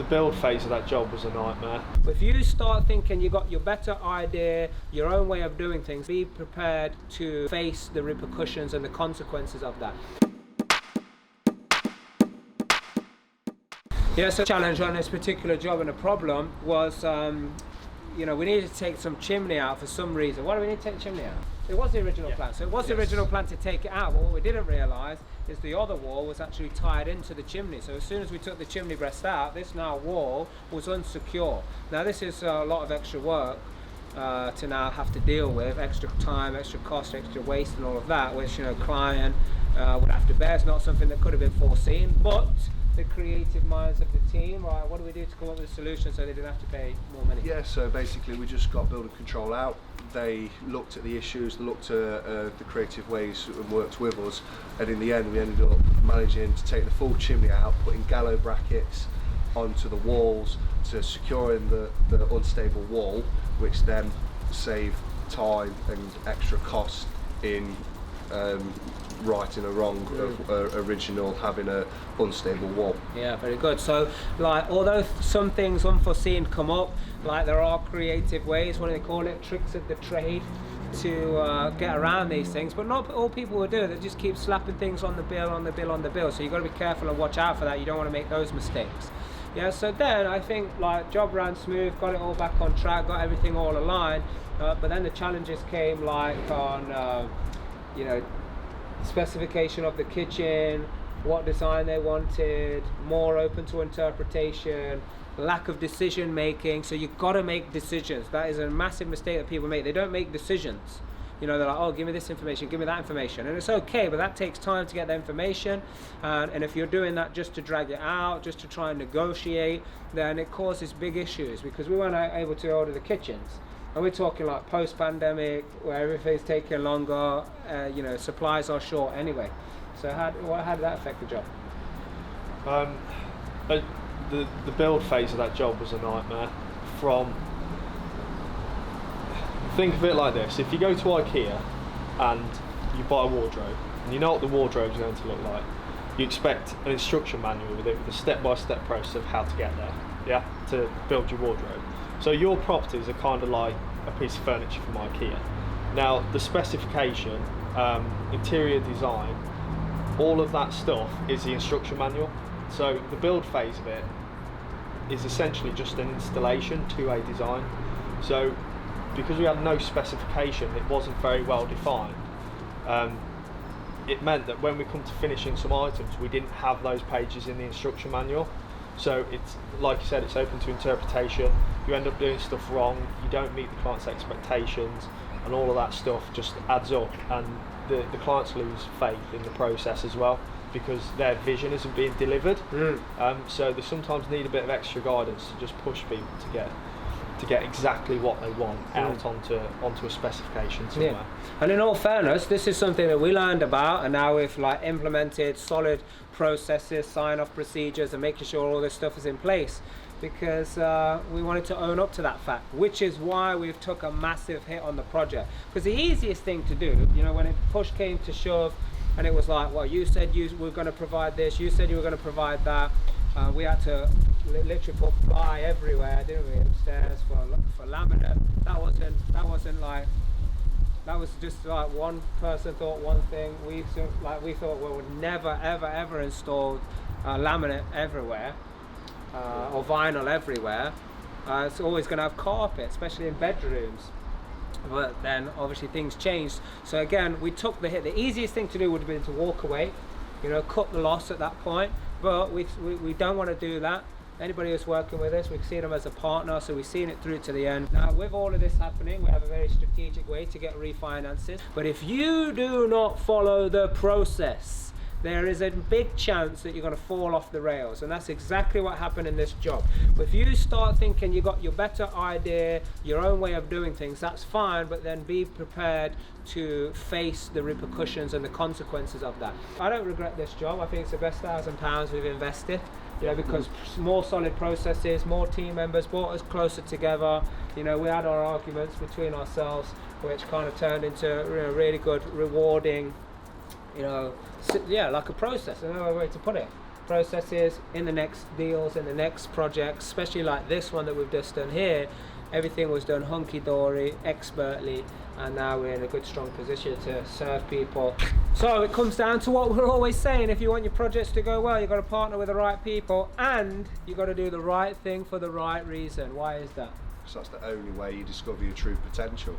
the build phase of that job was a nightmare. If you start thinking you got your better idea, your own way of doing things, be prepared to face the repercussions and the consequences of that. Yeah, so the challenge on this particular job and the problem was, you know, we needed to take some chimney out for some reason. Why do we need to take the chimney out? It was the original plan. So it was the original plan to take it out, but what we didn't realise is the other wall was actually tied into the chimney. So as soon as we took the chimney breast out, this now wall was unsecure. Now this is a lot of extra work to now have to deal with, extra time, extra cost, extra waste and all of that, which, you know, client would have to bear. It's not something that could have been foreseen, but the creative minds of the team, right, what do we do to come up with a solution so they didn't have to pay more money? Yeah, so basically we just got building control out. They looked at the issues, looked at the creative ways and worked with us, and in the end we ended up managing to take the full chimney out, putting gallows brackets onto the walls to securing the unstable wall, which then saved time and extra cost in righting a wrong original having a unstable wall. Yeah, very good. So, like, although some things unforeseen come up, like there are creative ways, what do they call it, tricks of the trade, to get around these things, but not all people will do it. They just keep slapping things on the bill, on the bill, on the bill. So you've got to be careful and watch out for that. You don't want to make those mistakes. Yeah, so then I think like job ran smooth, got it all back on track, got everything all aligned, but then the challenges came like on, you know, specification of the kitchen, what design they wanted, more open to interpretation, lack of decision making. So you've got to make decisions. That is a massive mistake that people make. They don't make decisions. You know, they're like, oh, give me this information, give me that information. And it's okay, but that takes time to get the information. And if you're doing that just to drag it out, just to try and negotiate, then it causes big issues, because we weren't able to order the kitchens. And we're talking like post-pandemic, where everything's taking longer, you know, supplies are short anyway. So how did that affect the job? The build phase of that job was a nightmare. Think of it like this: if you go to IKEA and you buy a wardrobe, and you know what the wardrobe is going to look like, you expect an instruction manual with it, with a step-by-step process of how to get there, yeah, to build your wardrobe. So your properties are kind of like a piece of furniture from IKEA. Now the specification, interior design, all of that stuff is the instruction manual. So the build phase of it is essentially just an installation to a design. So because we had no specification, it wasn't very well defined. It meant that when we come to finishing some items, we didn't have those pages in the instruction manual. So it's, like you said, it's open to interpretation. You end up doing stuff wrong, you don't meet the client's expectations, and all of that stuff just adds up, and the clients lose faith in the process as well, because their vision isn't being delivered. So they sometimes need a bit of extra guidance to just push people to get exactly what they want out onto a specification somewhere. Yeah. And in all fairness, this is something that we learned about, and now we've like implemented solid processes, sign-off procedures, and making sure all this stuff is in place, because we wanted to own up to that fact, which is why we've took a massive hit on the project. Because the easiest thing to do, you know, when it push came to shove, and it was like, well, you said you were going to provide this, you said you were going to provide that. We had to literally put ply everywhere, didn't we, upstairs for laminate. That wasn't like, that was just like one person thought one thing. We thought we would never ever install laminate everywhere, or vinyl everywhere. It's always going to have carpet, especially in bedrooms. But then obviously things changed. So again, we took the hit. The easiest thing to do would have been to walk away, you know, cut the loss at that point. But we don't want to do that. Anybody who's working with us, we see them as a partner, so we've seen it through to the end. Now, with all of this happening, we have a very strategic way to get refinances. But if you do not follow the process, there is a big chance that you're going to fall off the rails, and that's exactly what happened in this job. But if you start thinking you got your better idea, your own way of doing things, that's fine, but then be prepared to face the repercussions and the consequences of that. I don't regret this job. I think it's the best £1,000 we've invested. You know, because more solid processes, more team members brought us closer together. You know, we had our arguments between ourselves, which kind of turned into, you know, really good, rewarding, you know, yeah, like a process, another way to put it. processes in the next deals, in the next projects, especially like this one that we've just done here. Everything was done hunky-dory, expertly, and now we're in a good strong position to serve people. So it comes down to what we're always saying: if you want your projects to go well, you've got to partner with the right people, and you've got to do the right thing for the right reason. Why is that? So that's the only way you discover your true potential.